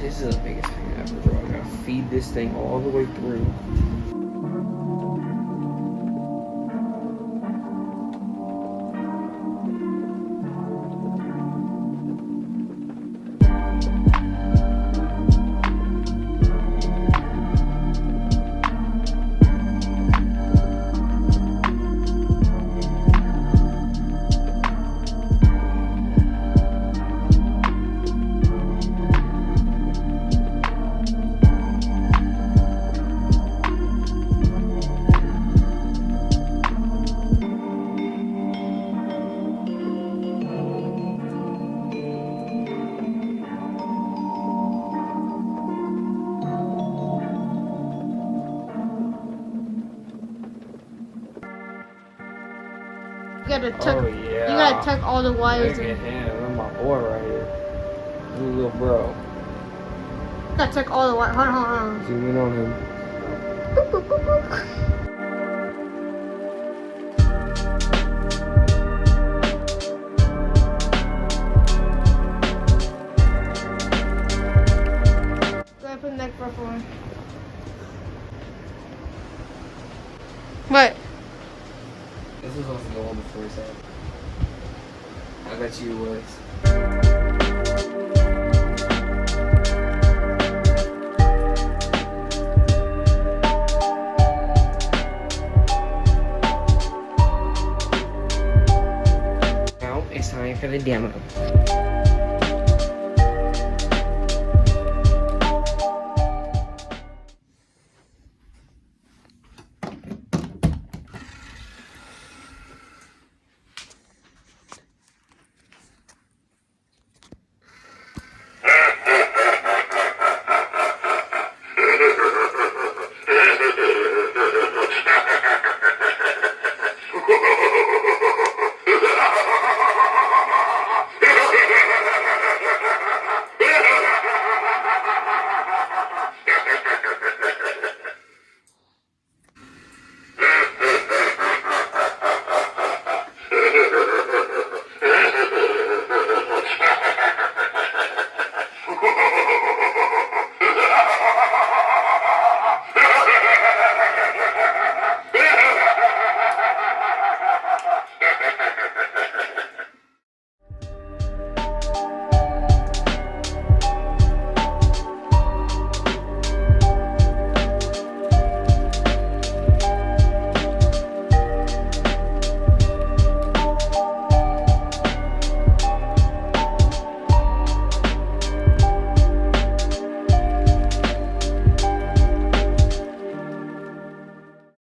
This is the biggest pain ever, bro. I gotta feed this thing all the way through. You gotta tuck. Oh, yeah. You gotta tuck all the wires Look in. at him. That's my boy right here. Little bro. You gotta tuck all the wires. Hold on. Zoom in on him. Boop, boop, boop, boop. Go ahead, put the neck ruffle on. What? This was supposed to go on before his head. I bet you it was. Now it's time for the demo.